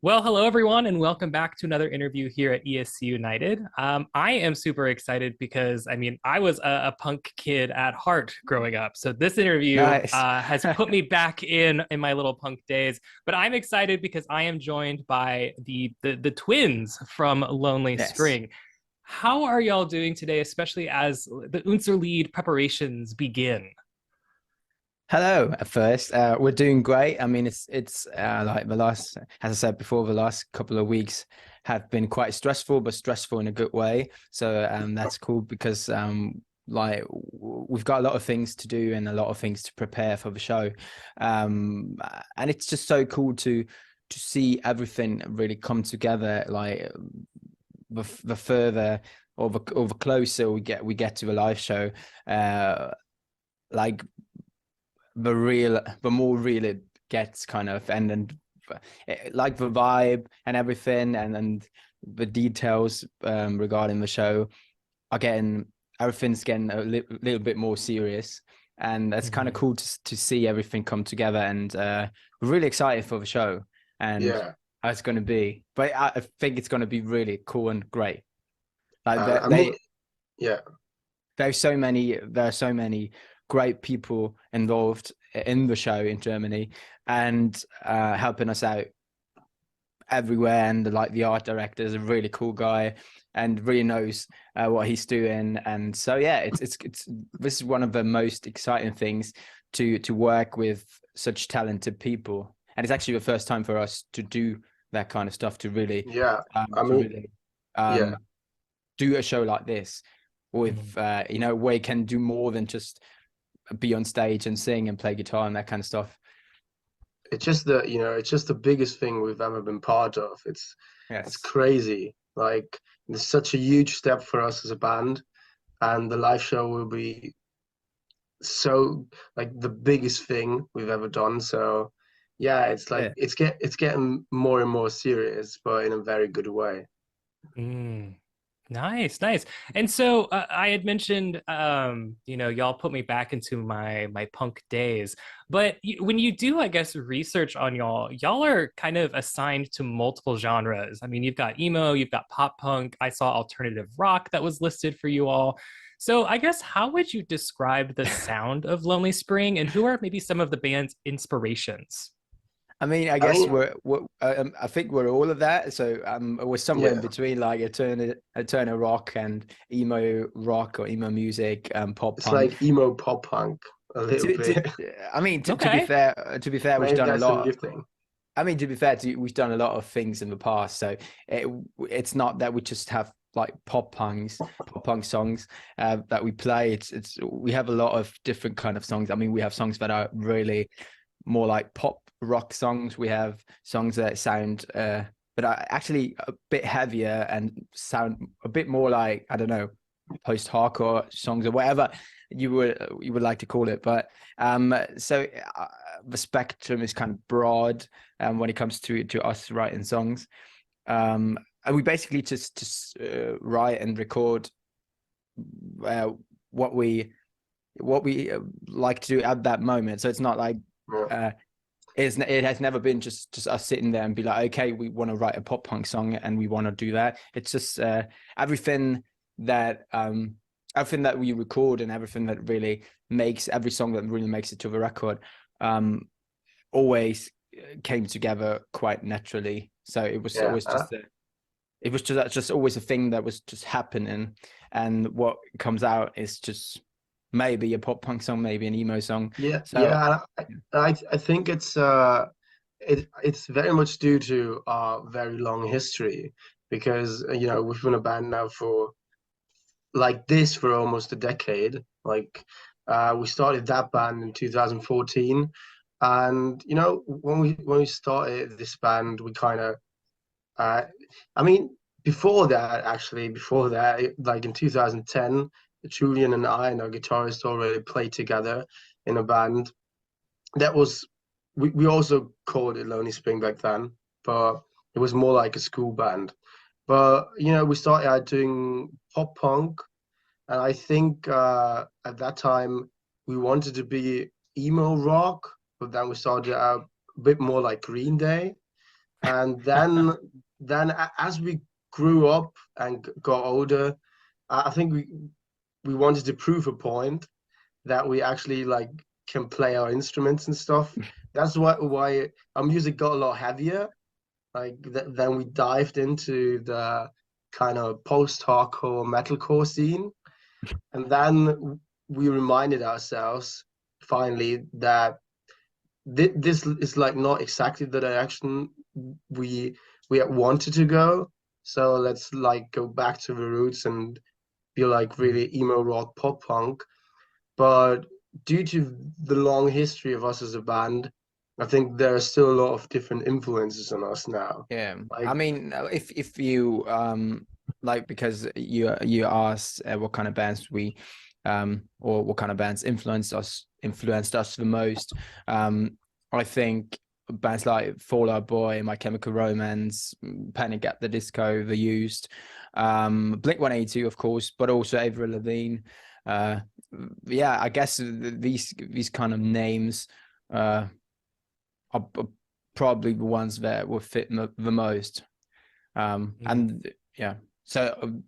Well, hello everyone, and welcome back to another interview here at ESC United. I am super excited because I was a punk kid at heart growing up, so this interview Nice. has put me back in my little punk days. But I'm excited because I am joined by the twins from Lonely Yes. Spring. How are y'all doing today, especially as the Unser Lied preparations begin? Hello. At first, we're doing great. I mean, it's like the last, as I said before, the last couple of weeks have been quite stressful, but stressful in a good way. So that's cool because we've got a lot of things to do and a lot of things to prepare for the show. And it's just so cool to see everything really come together. Like the further or the closer we get to a live show, uh, like the more real it gets, kind of, and like the vibe and everything, and the details regarding the show are getting everything's getting a little bit more serious, and that's kind of Mhm. cool to see everything come together, and we're really excited for the show and Yeah, how it's going to be. But I think it's going to be really cool and great. Like I mean, they yeah, there are so many great people involved in the show in Germany, and helping us out everywhere. And like the art director is a really cool guy and really knows what he's doing. And so yeah, it's this is one of the most exciting things to work with such talented people. And it's actually the first time for us to do that kind of stuff, to really yeah. um, I to mean, really yeah. um, do a show like this with where you can do more than just be on stage and sing and play guitar and that kind of stuff. It's just the biggest thing we've ever been part of. It's Yes. crazy. Like, it's such a huge step for us as a band, and the live show will be so like the biggest thing we've ever done. So, yeah, it's like Yeah. it's getting more and more serious, but in a very good way. Mm. Nice, nice. And so I had mentioned, y'all put me back into my punk days. But when you do, I guess, research on y'all are kind of assigned to multiple genres. I mean, you've got emo, you've got pop punk. I saw alternative rock that was listed for you all. So I guess how would you describe the sound of Lonely Spring, and who are maybe some of the band's inspirations? I mean, I I guess mean, I think we're all of that. So we're somewhere in yeah, between, like eternal rock and emo rock or emo music, pop it's punk. like emo pop punk a little To bit. I mean, to be Okay. fair, we've Maybe done a that's a new lot. thing. I mean, to be fair, we've done a lot of things in the past, so it, it's not that we just have like pop punk songs that we play. It's we have a lot of different kind of songs. I mean, we have songs that are really more like pop rock songs. We have songs that sound, but are actually a bit heavier and sound a bit more like, I don't know, post-hardcore songs or whatever you would like to call it. But so the spectrum is kind of broad when it comes to us writing songs. And we basically just write and record uh, what we like to do at that moment. So it's not like Yeah. uh, it has never been just us sitting there and be like, okay, we want to write a pop punk song and we want to do that. It's just everything that um everything that we record and everything that really makes every song that really makes it to the record um always came together quite naturally. So it was Yeah, always just always a thing that was just happening, and what comes out is just maybe a pop punk song, maybe an emo song. yeah, So yeah. I think it's very much due to our very long history because we've been a band now for like this for almost a decade. Like we started that band in 2014, and when we started this band, we kind of uh, I mean, before that, like in 2010, Julian and I and our guitarist already played together in a band. That was, we also called it Lonely Spring back then, but it was more like a school band. But, we started out doing pop punk, and I think at that time we wanted to be emo rock, but then we started out a bit more like Green Day. And then as we grew up and got older, I think we wanted to prove a point that we actually like can play our instruments and stuff. That's why our music got a lot heavier. Like then we dived into the kind of post-hardcore metalcore scene, and then we reminded ourselves finally that this is like not exactly the direction we we wanted to go. So let's like go back to the roots and be like really emo rock pop punk. But due to the long history of us as a band, I think there are still a lot of different influences on us now. Yeah, I Like, mean, if you like, because you asked what kind of bands we or what kind of bands influenced us the most. I think bands like Fall Out Boy, My Chemical Romance, Panic at the Disco, The Used, Blink-182, of course, but also Avril Lavigne. Yeah, I guess these kind of names are probably the ones that will fit the most. And yeah, so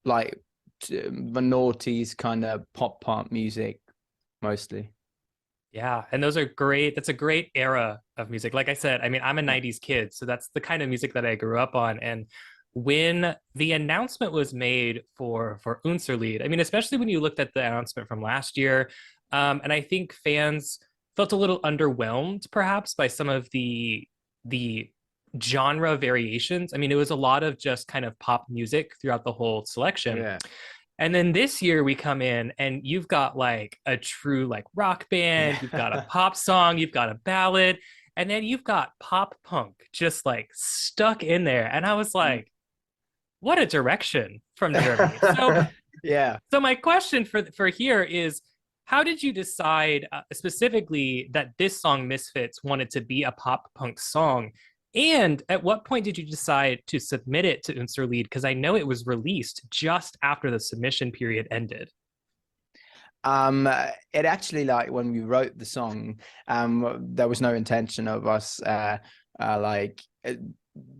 like the noughties kind of pop punk music mostly. Yeah, and those are great. That's a great era of music. Like I said, I mean, I'm a Yeah. 90s kid, so that's the kind of music that I grew up on. And when the announcement was made for Unser Lied, I mean, especially when you looked at the announcement from last year, and I think fans felt a little underwhelmed perhaps by some of the genre variations. I mean, it was a lot of just kind of pop music throughout the whole selection. Yeah. And then this year we come in and you've got like a true like rock band, you've got a Yeah. pop song, you've got a ballad, and then you've got pop punk just like stuck in there. And I was like, what a direction from Germany. So Yeah. so my question for here is how did you decide specifically that this song Misfits wanted to be a pop punk song? And at what point did you decide to submit it to Unser Lied? Because I know it was released just after the submission period ended. It actually, like, when we wrote the song, there was no intention of us like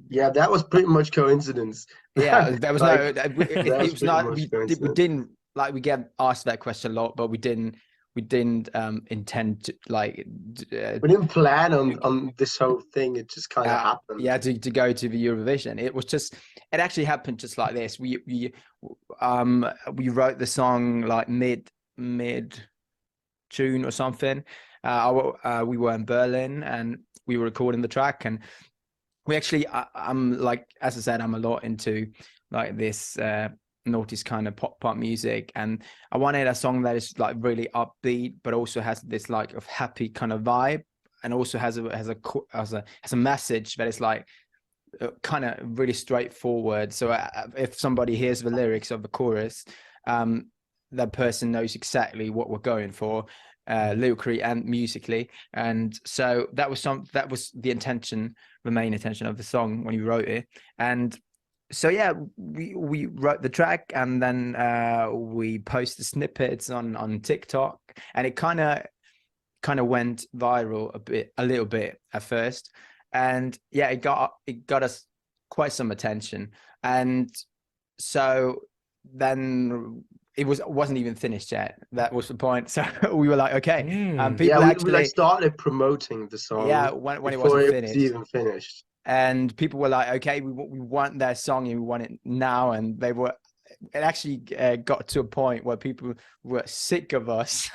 yeah, that was pretty much coincidence. yeah, there was no Like, that it was was pretty not, much we coincidence. didn't, like, we get asked that question a lot, but we didn't intend to, like, We didn't plan on this whole thing. It just kind of yeah, happened. to go to the Eurovision. It was just, it actually happened just like this. We wrote the song like mid June or something. We were in Berlin and we were recording the track, and we actually, I'm like, as I said, I'm a lot into like this noughties kind of pop music, and I wanted a song that is like really upbeat but also has this like of happy kind of vibe, and also has a message that is like kind of really straightforward. So if somebody hears the lyrics of the chorus, that person knows exactly what we're going for, lyrically and musically. And so that was the intention, the main intention of the song when we wrote it. And so yeah, we wrote the track, and then we posted snippets on TikTok, and it kind of went viral a little bit at first. And yeah, it got us quite some attention. And so then it wasn't even finished yet. That was the point. So we were like, okay, Yeah, people we like actually, started promoting the yeah, song when it before wasn't it was finished, even finished. and people were like, okay, we want their song and we want it now. And it actually got to a point where people were sick of us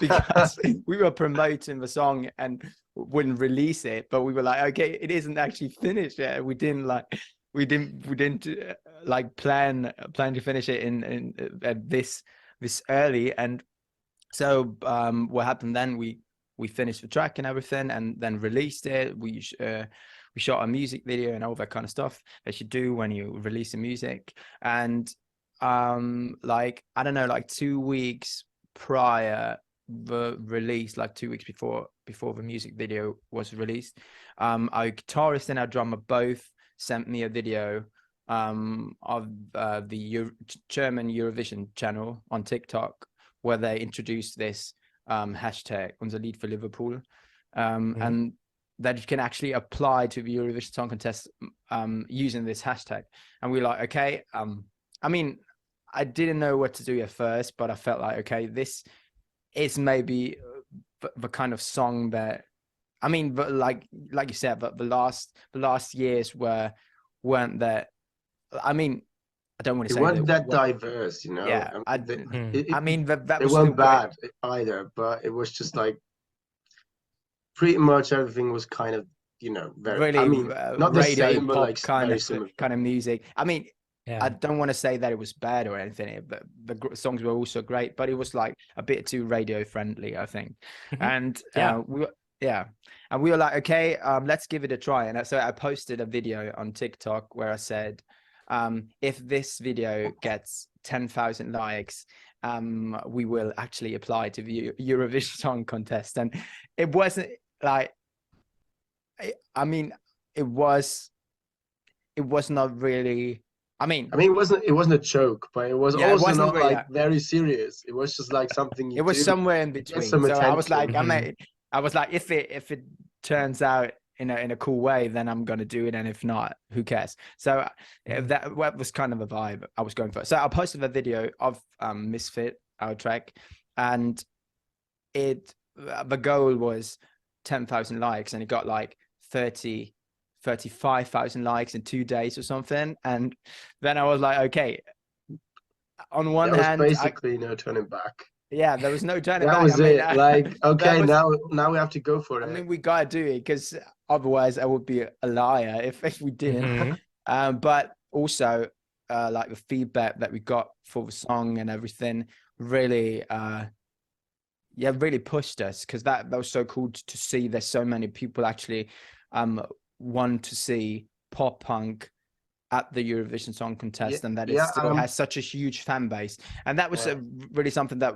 because we were promoting the song and wouldn't release it, but we were like, okay, it isn't actually finished yet. We didn't like plan to finish it in this early. And so what happened then, we finished the track and everything, and then released it. We shot a music video and all that kind of stuff that you do when you release the music. And like, I don't know, like 2 weeks prior the release, like 2 weeks before the music video was released, our guitarist and our drummer both sent me a video of the German Eurovision channel on TikTok, where they introduced this hashtag Unser Lied, für Liverpool. And that you can actually apply to the Eurovision Song Contest using this hashtag. And we were like, okay, I mean, I didn't know what to do at first, but I felt like, okay, this is maybe the kind of song that, I mean, but like you said, but the last years weren't that. I mean, I don't want to It say wasn't that that. diverse, you know. Yeah, I mean, I mean that they was still weren't great. bad either, but it was just like pretty much everything was kind of, you know, very. I Really mean, not the radio same, but like pop kind very of similar. music. I mean, I Yeah. don't want to say that it was bad or anything, but the songs were also great, but it was like a bit too radio friendly, I think. Mhm. And Yeah. and we were like, okay, let's give it a try. And so I posted a video on TikTok where I said, if this video gets 10,000 likes, we will actually apply to the Eurovision Song Contest. And it wasn't like, I mean, it was not really. I mean, I mean, it wasn't a joke, but it was yeah, it also wasn't not really. like very serious. It was just like something It you was do somewhere in to get between. some So I was like, attention. Mhm. if it turns out in a cool way, then I'm gonna do it, and if not, who cares? So Mhm. that was kind of a vibe I was going for. So I posted a video of Misfit, our track, and the goal was 10,000 likes, and it got like 35,000 likes in 2 days or something. And then I was like, okay, on one There was hand, basically no turning back. there was no turning That back. I was mean, it. Like, there okay, was, now we have to go for I it. mean, we gotta do it because otherwise I would be a liar if we didn't. Mhm. But also, like the feedback that we got for the song and everything really, really pushed us, because that was so cool to see. There's so many people actually want to see pop punk at the Eurovision Song Yeah, Contest, and that it yeah, still has such a huge fan base. And that was yeah. really something that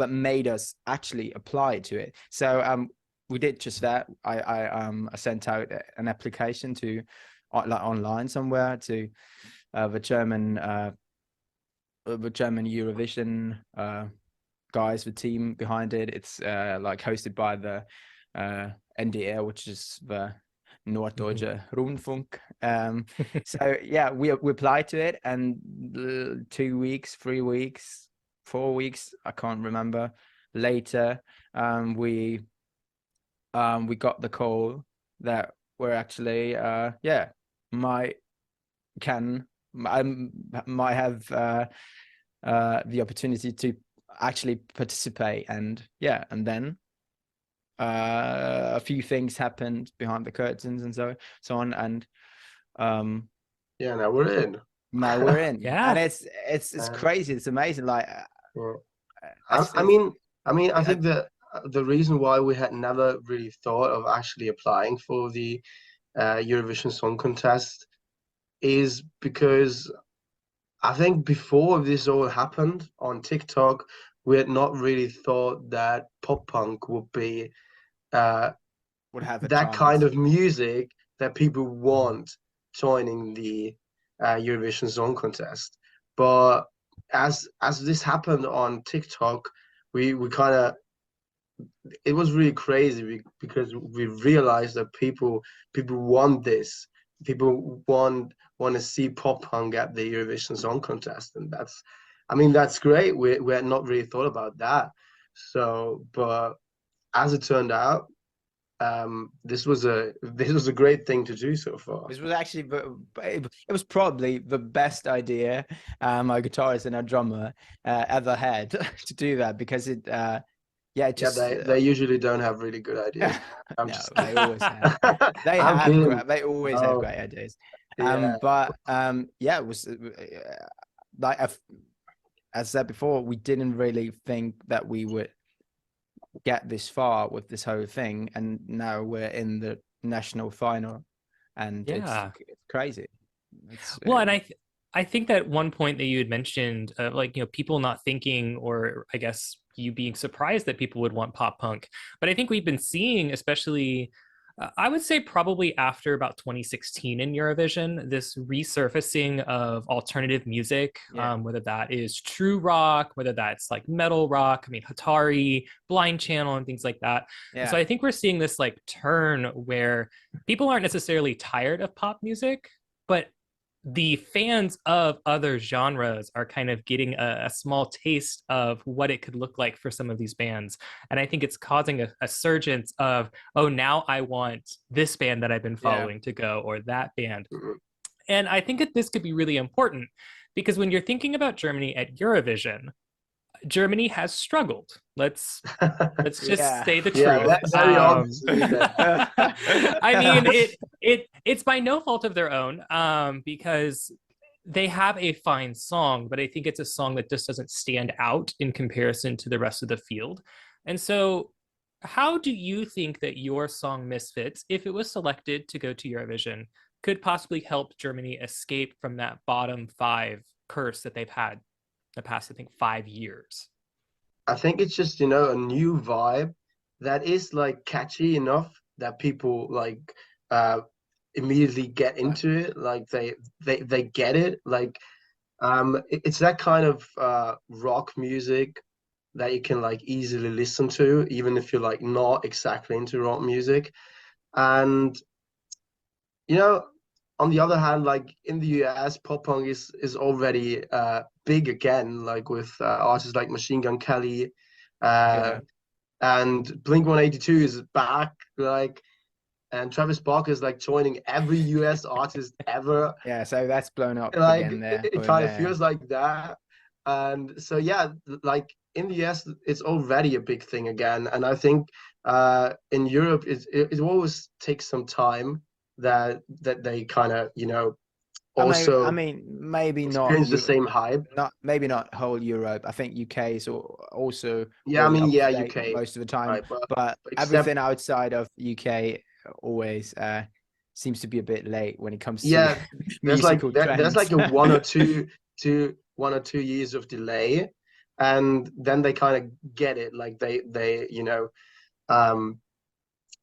made us actually apply to it. So we did just that. I sent out an application to like online somewhere to the German Eurovision guys, the team behind it. It's like hosted by the NDR, which is the Mhm. Norddeutsche Rundfunk. So yeah, we applied to it, and 2 weeks, 3 weeks, 4 weeks, I can't remember. Later, we got the call that we're actually might can I might have the opportunity to actually participate. And and then a few things happened behind the curtains and so on, and um Yeah, now we're in. now we're in. And Yeah. it's Uh, crazy, it's amazing. Like yeah. I I still mean, I I, think that the reason why we had never really thought of actually applying for the Eurovision Song Contest is because I think before this all happened on TikTok, we had not really thought that pop punk would be uh, would have a that kind chance. of music that people Mhm. want joining the Eurovision Song Contest. But as this happened on TikTok, we kind of, it was really crazy because we realized that people want this. People want to see pop punk at the Eurovision Song Contest, and I mean, that's great. We had not really thought about that. So, but as it turned out, this was a great thing to do so far. This was actually it was probably the best idea my guitarist and our drummer ever had to do that, because it Yeah, just they usually don't have really good ideas. I'm no, just they kidding. always have. They I'm have kidding. great. They always have Oh, great ideas. yeah. But it was like as I said before, we didn't really think that we would get this far with this whole thing, and now we're in the national final, and it's Yeah. crazy. It's Well, and I think that one point that you had mentioned, like, people not thinking, or I guess you being surprised that people would want pop punk. But I think we've been seeing, especially I would say probably after about 2016 in Eurovision, this resurfacing of alternative music, Yeah. whether that is true rock, whether that's like metal rock, I mean, Hatari, Blind Channel, and things like that. And so Yeah. I think we're seeing this like turn where people aren't necessarily tired of pop music, but the fans of other genres are kind of getting a small taste of what it could look like for some of these bands. And I think it's causing a surgence of, oh, now I want this band that I've been Yeah. following to go, or that band. Mhm. And I think that this could be really important because when you're thinking about Germany at Eurovision, Germany has struggled. Let's just Yeah. say the Yeah, truth. very obviously. I mean, it's by no fault of their own, because they have a fine song, but I think it's a song that just doesn't stand out in comparison to the rest of the field. And so, how do you think that your song Misfits, if it was selected to go to Eurovision, could possibly help Germany escape from that bottom five curse that they've had the past, I think, 5 years? I think it's just, a new vibe that is like catchy enough that people like uh immediately get into it. Like they get it. Like it's that kind of rock music that you can like easily listen to, even if you're like not exactly into rock music. And you know, on the other hand, like in the US, pop punk is already big again, like with artists like Machine Gun Kelly, uh, Yeah. and Blink 182 is back, like, and Travis Barker is like joining every US artist ever. Yeah. So that's blown up Like again it, there it over kind of there. feels like that. And so yeah, like in the US, it's already a big thing again. And I think in Europe, it always takes some time that they kind of, I also mean, maybe not experience the you, same hype. not maybe not whole Europe. I think UK is also Yeah, I really mean, up to yeah, date UK, most of the time, right? But but except, everything outside of UK always seems to be a bit late when it comes to yeah, there's like musical there's trends. like a 1 or 2 years of delay, and then they kind of get it. Like they um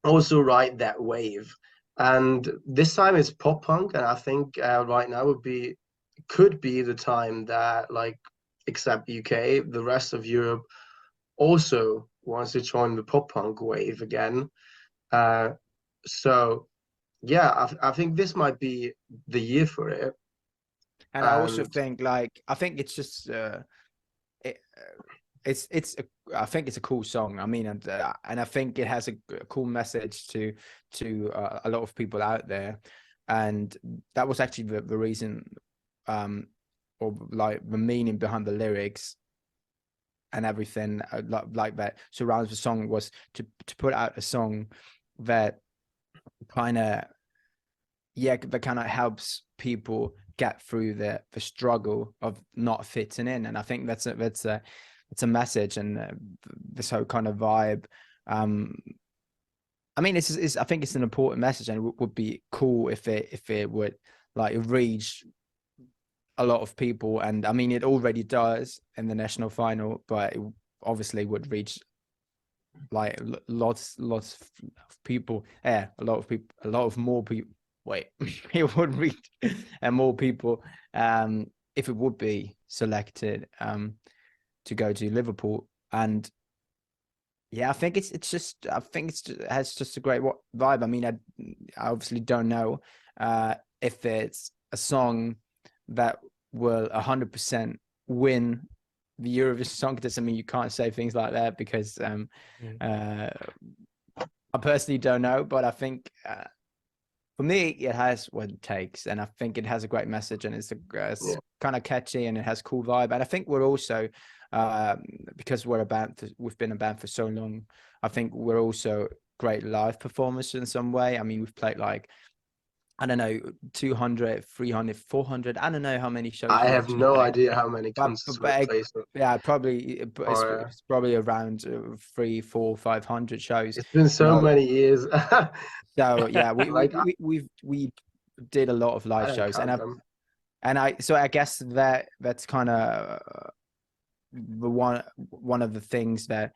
also ride that wave. And this time it's pop punk, and I think right now could be the time that like except UK, the rest of Europe also wants to join the pop punk wave again. Uh, so yeah, I think this might be the year for it. And I also And think I think it's just it, I think it's a cool song. I mean, and I think it has a cool message to a lot of people out there, and that was actually the reason, or like the meaning behind the lyrics and everything like that surrounds the song was to put out a song that kind of that kind of helps people get through the struggle of not fitting in, and I think it's a message, and this whole kind of vibe. um I mean, I think it's an important message, and it would be cool if it would like reach a lot of people, and I mean it already does in the national final, but it obviously would reach like lots of people. Yeah, a lot of more people. Wait, it would reach and more people if it would be selected to go to Liverpool. And yeah, I think it has just a great vibe. I mean, I obviously don't know if it's a song that will 100% win the Eurovision Song Contest. I mean, you can't say things like that because uh, I personally don't know, but I think for me, it has what it takes, and I think it has a great message, and it's yeah, kind of catchy, and it has cool vibe. And I think we're also because we've been a band for so long. I think we're also great live performers in some way. I mean, we've played like I don't know 200, 300, 400. I don't know how many shows I we have actually no played, idea how many but concerts we've played. So, yeah, probably or it's probably around 3, 4, 500 shows. it's been You so know, many years. so yeah, Like we did a lot of I live don't shows, count them. and I guess that's kind of the one of the things that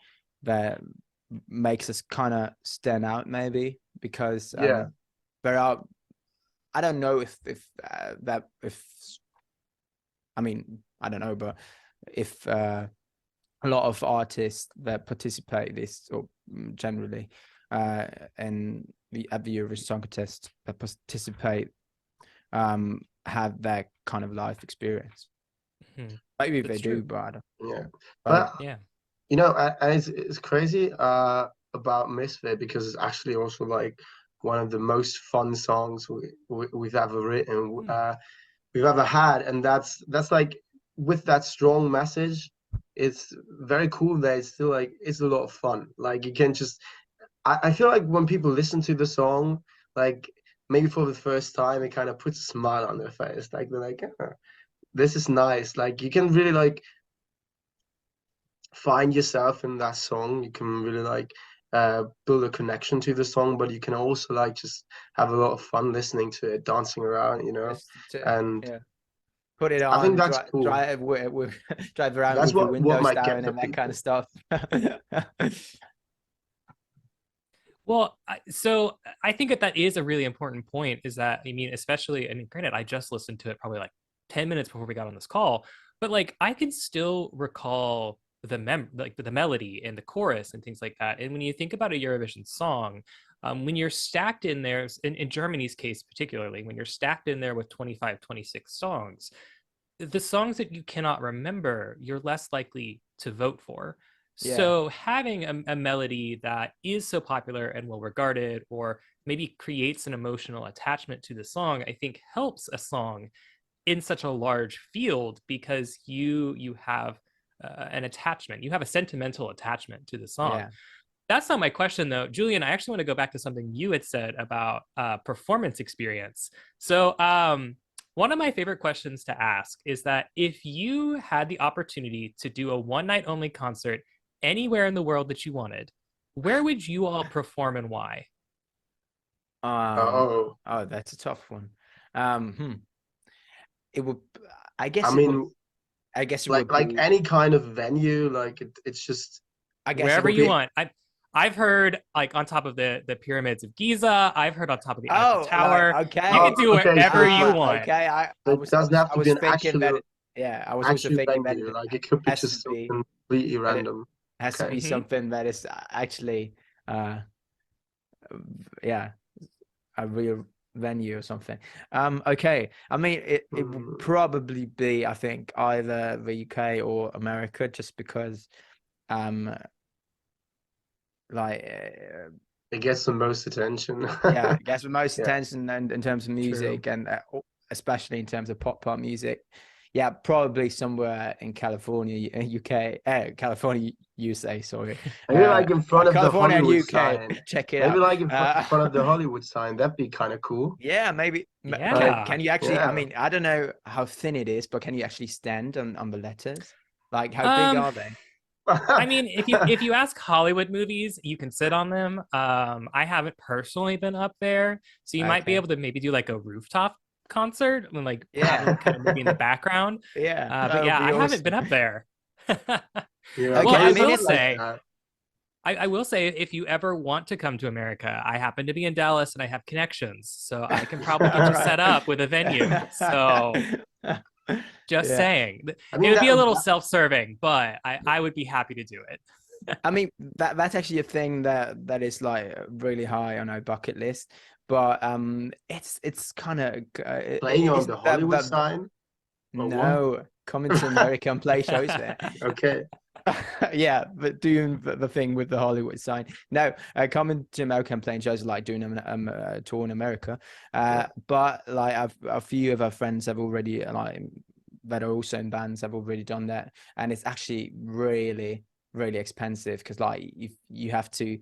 makes us kind of stand out, maybe, because Yeah. there are, I don't know if I mean, I don't know, but if a lot of artists that participate this, or generally in at the Eurovision Song Contest that participate have that kind of life experience. Maybe they do, but I don't. Yeah. But But Yeah. you know, and it's crazy about Misfit, because it's actually also like one of the most fun songs we've ever written, we've ever had, and that's like, with that strong message, it's very cool that it's still like, it's a lot of fun. Like, you can just, I feel like when people listen to the song, like maybe for the first time, it kind of puts a smile on their face. Like, they're like, "Ah, this is nice." Like, you can really like find yourself in that song. You can really like build a connection to the song, but you can also like just have a lot of fun listening to it, dancing around, you know. just to, And yeah, put it I think on, that's cool. drive with drive around That's with your what windows might get down the and that kind people. of stuff. Well, so I think that is a really important point, is that, I mean, especially, I mean, granted, I just listened to it probably like 10 minutes before we got on this call, but like I can still recall like the melody and the chorus and things like that. And when you think about a Eurovision song, when you're stacked in there, in Germany's case particularly, when you're stacked in there with 25, 26 songs, the songs that you cannot remember, you're less likely to vote for. Yeah, So having a melody that is so popular and well regarded, or maybe creates an emotional attachment to the song, I think helps a song in such a large field, because you have an attachment, you have a sentimental attachment to the song. yeah. That's not my question, though. Julian, I actually want to go back to something you had said about performance experience. So, one of my favorite questions to ask is that if you had the opportunity to do a one night only concert anywhere in the world that you wanted, where would you all perform and why? Oh, Oh, that's a tough one. Hmm. It would, I I guess it would, mean, I guess it would like be, any kind of venue, like it's just I guess it Wherever would you be. want. I've heard like on top of the pyramids of Giza. I've heard on top of the Eiffel Oh, like, Tower. You okay. can do okay. wherever you So want. Okay. it doesn't have I to be was an thinking that it, yeah, I was also actual thinking that venue. it Like, it could be has to just be, something completely that it random. has to Okay. be Mm-hmm. something that is actually, uh, yeah, a real venue or something. Okay. I mean, it will Hmm. probably be, I think, either the UK or America, just because, um, like, It gets the most attention. yeah, it gets the most Yeah. attention, and in terms of True. music, and especially in terms of pop music. Yeah, probably somewhere in California, UK, California, USA. Sorry, Maybe like in front of the California and Hollywood UK. sign. Check it Maybe out. like in front of the Hollywood sign. That'd be kind of cool. Yeah, maybe. Like, Yeah. Can you actually? I yeah. mean, I don't know how thin it is, but can you actually stand on the letters? Like, how big Um, are they? I mean, if you ask Hollywood movies, you can sit on them. I haven't personally been up there, so you might be Okay. able to maybe do like a rooftop concert and like have Yeah, them kind of maybe in the background. yeah, But that would yeah, be I haven't been awesome. up there. Yeah, Well, Okay, I I maybe mean, will something like say, that. I will say, if you ever want to come to America, I happen to be in Dallas and I have connections, so I can probably get you right. set up with a venue. So just Yeah. saying, I it mean, would be a little self-serving, but I would be happy to do it. I mean, that's actually a thing that is like really high on our bucket list, but it's kind of playing on isn't the Hollywood that sign or what? no, coming to America and play shows there. Okay. Yeah, but doing the thing with the Hollywood sign. No, coming to America and playing shows, like doing a tour in America. Yeah. But like a few of our friends have already, like, that are also in bands, have already done that, and it's actually really really expensive, because like you have to,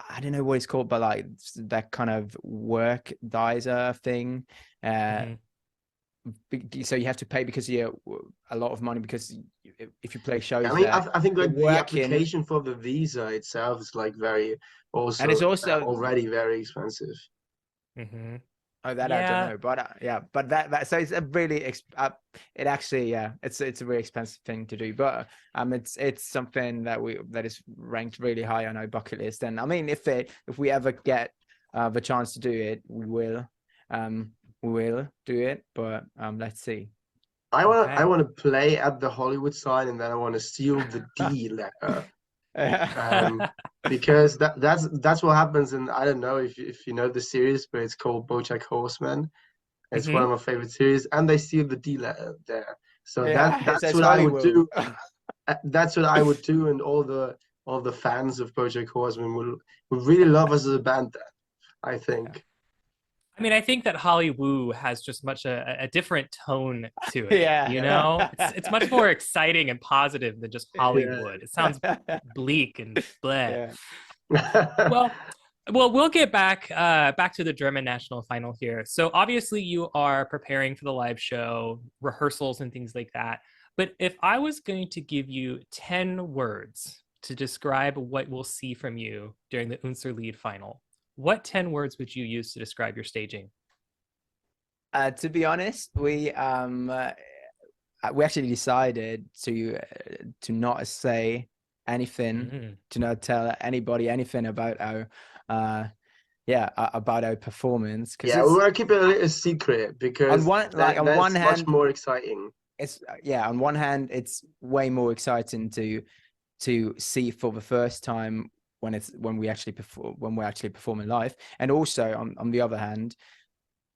I don't know what it's called, but like that kind of work dizer thing. Uh, Mhm. so you have to pay because you a lot of money, because if you play I shows mean, there, I think you're like the working, application for the visa itself is like very and also it's also already very expensive. Mhm. Oh, that I don't Yeah. know, but yeah, but that so it's a really it actually, yeah, it's a very expensive thing to do, but it's something that is ranked really high on our bucket list. And I mean, if we ever get the chance to do it, we will do it, but let's see. I Okay. wanna play at the Hollywood sign, and then I want to seal the D letter. Um, because that's what happens. And I don't know if you know the series, but it's called BoJack Horseman. It's one Hmm. of my favorite series, and they seal the D letter there. So Yeah, so that's it's what I would Hollywood. do. That's what I would do, and all the fans of BoJack Horseman would really love us as a band. Then I Yeah. think. I mean, I think that Hollywood has just much a different tone to it. You Yeah. Yeah, know, it's much more exciting and positive than just yeah. Hollywood. It sounds bleak and bleh. Yeah. Well, we'll get back to the German national final here. So obviously you are preparing for the live show, rehearsals and things like that. But if I was going to give you 10 words to describe what we'll see from you during the Unser Lied final, what 10 words would you use to describe your staging? To be honest, we actually decided to not say anything, Mm. to not tell anybody anything about our yeah, about our performance, because Yeah, we it's want to keep it a secret on because one, like, that on one that's much hand, more exciting. it's yeah, on one hand it's way more exciting to see for the first time when we actually perform, when we're actually performing live, and also on the other hand,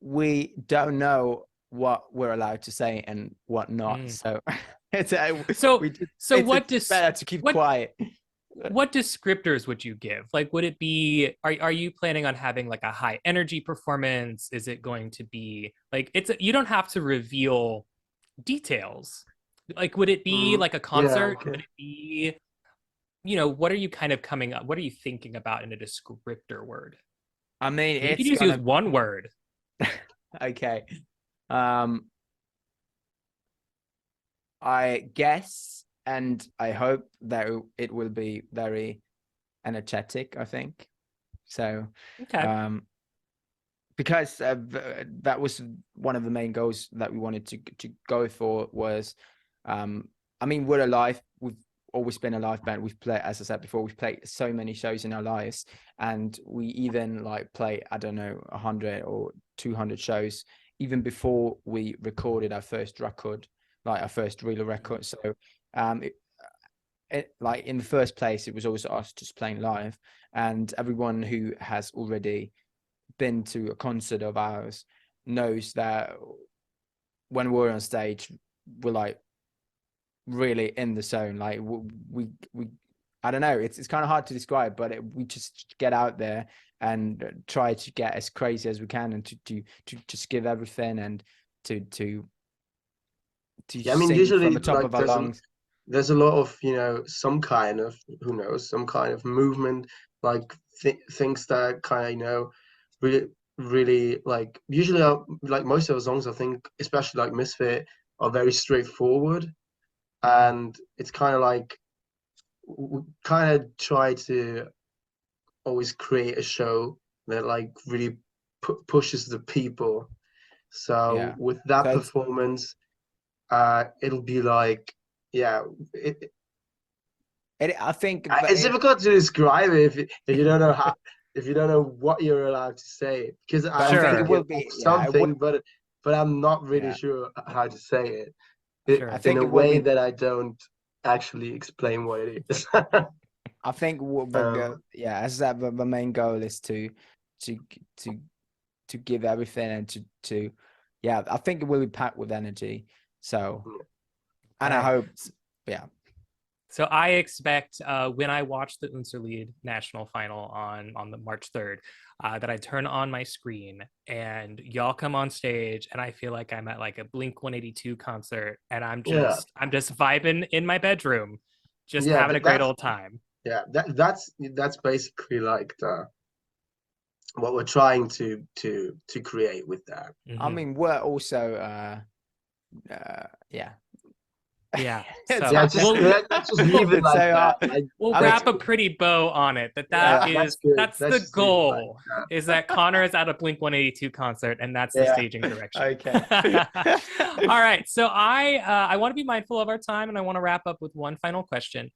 we don't know what we're allowed to say and what not. Mm. So So we just, so it's better to keep quiet. what descriptors would you give? Like, would it be, are you planning on having like a high energy performance? Is it going to be like, you don't have to reveal details. Like, would it be Mm, like a yeah, concert? okay. Would it be, you know, what are you kind of coming up? What are you thinking about in a descriptor word? I mean, You could it's just use gonna one word. okay. Um, I guess and I hope that it will be very energetic, I think. So, Okay. um, because that was one of the main goals that we wanted to go for was, I mean, we're alive. We've always been a live band. We've played, as I said before, we've played so many shows in our lives, and we even like play, I don't know, 100 or 200 shows even before we recorded our first record, like our first real record. So, um, like in the first place, it was always us just playing live, and everyone who has already been to a concert of ours knows that when we're on stage, we're like really in the zone. Like we I don't know. It's kind of hard to describe, but we just get out there and try to get as crazy as we can, and to just give everything, and to Yeah, I mean, sing from usually the top like of our lungs. there's a lot of, some kind of, who knows, some kind of movement, like things that kind of, really really like usually like most of the songs, I think, especially like Misfit, are very straightforward, Mm. and it's kind of like we kind of try to always create a show that like really pushes the people. So Yeah. with that So it's performance, it'll be like, yeah, it, I think that it's difficult to describe it if you don't know how, if you don't know what you're allowed to say, because but I I'm think it Sure. thinking will of be, yeah, it will, something, but I'm not really yeah. sure how to say I Sure. in think a it will way be that I don't actually explain what it is. I think what um, yeah, as that the main goal is to to to give everything, and to yeah, I think it will be packed with energy. So, and I Okay. hope, yeah, So I expect when I watch the Unser Lied national final on the March 3rd, that I turn on my screen and y'all come on stage and I feel like I'm at like a Blink 182 concert and yeah, I'm just vibing in my bedroom, just yeah, having a great that's old time. yeah, that's basically like the what we're trying to create with that. I Hmm. mean, we're also yeah, Yeah. It's So Yeah, hard. just let's just leave it It's like so that. hard. we'll I mean, wrap a pretty bow on it. yeah. That's good. That's Let's the just leave it like goal. Is that Connor is at a Blink 182 concert, and that's the yeah. staging direction. Okay. All right. So I want to be mindful of our time, and I want to wrap up with one final question.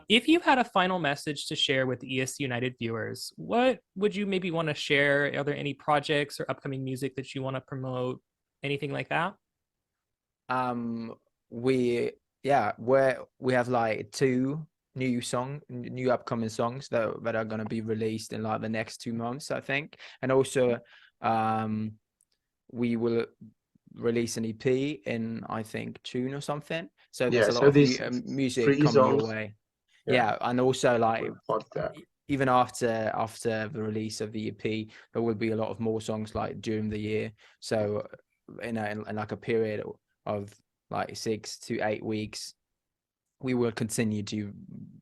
If you had a final message to share with the ES United viewers, what would you maybe want to share? Are there any projects or upcoming music that you want to promote? Anything like that? Um, we we have like two new upcoming songs that are gonna be released in like the next 2 months, I think. And also, um, we will release an EP in I think June or something. So there's Yeah. a lot So of these music three coming your songs. way. Yeah. Yeah, and also like About that. even after the release of the EP, there will be a lot of more songs like during the year. So in like a period of like 6 to 8 weeks, we will continue to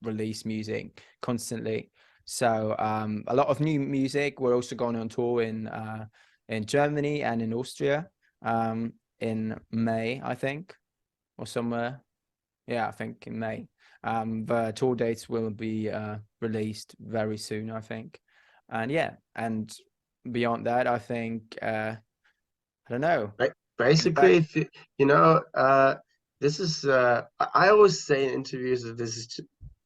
release music constantly. So a lot of new music. We're also going on tour in Germany and in Austria in May, I think, or somewhere. Yeah, I think in May. The tour dates will be released very soon, I think. And yeah, and beyond that, I think I don't know. Right. Is that Basically, if you know, this is I always say in interviews that this is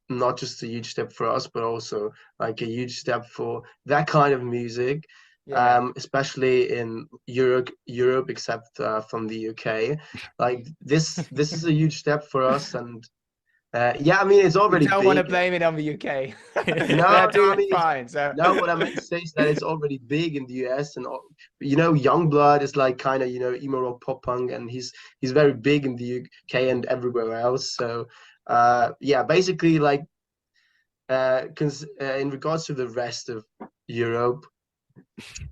not just a huge step for us, but also like a huge step for that kind of music, yeah? especially in Europe, except from the UK. Like this is a huge step for us, and yeah, I mean it's We already don't want to big. blame it on the UK. No, They're no, I doing mean it's fine. So no. What I meant to say is that it's already big in the US, and you know, Youngblood is like kind of emo rock pop punk, and he's very big in the UK and everywhere else. So, yeah, basically, like, in regards to the rest of Europe,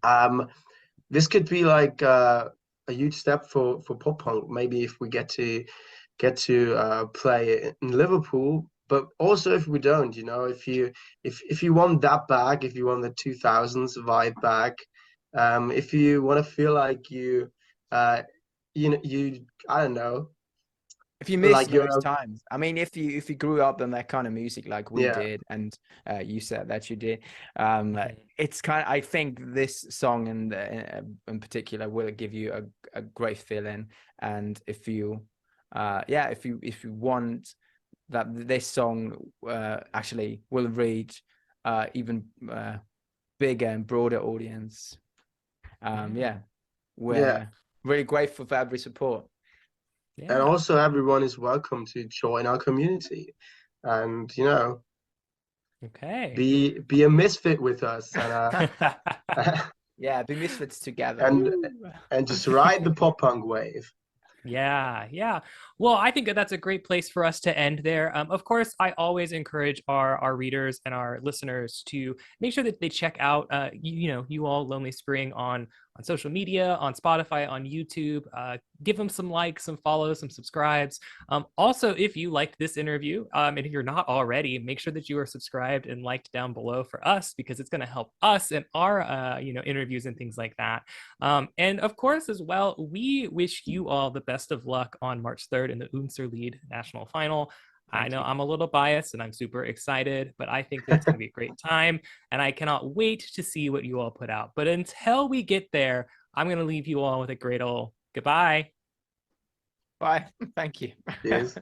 um, this could be like a huge step for pop punk. Maybe if we get to play in Liverpool, but also if we don't, if you want that back, if you want the 2000s vibe back, if you want to feel like uh, you I don't know, if you miss like those times, I mean, if you grew up on that kind of music like we yeah, did, and you said that you did, Mhm. it's kind of, I think this song in particular will give you a great feeling. And if you if you want that this song actually will reach even bigger and broader audience, Yeah. yeah, yeah. we're really grateful for every support. And Yeah. also everyone is welcome to join our community, and Okay. be a misfit with us, and Yeah, be misfits together. and Woo! and just ride the pop punk wave. Yeah, yeah. Well, I think that that's a great place for us to end there. Of course, I always encourage our readers and our listeners to make sure that they check out, you all Lonely Spring on social media, on Spotify, on YouTube. Give them some likes, some follows, some subscribes. Also, if you liked this interview, and if you're not already, make sure that you are subscribed and liked down below for us because it's going to help us in our interviews and things like that. And of course, as well, we wish you all the best of luck on March 3rd in the Unser Lied national final. I Thank know you. I'm a little biased and I'm super excited, but I think that it's going to be a great time. And I cannot wait to see what you all put out. But until we get there, I'm going to leave you all with a great old goodbye. Bye. Thank you. Cheers.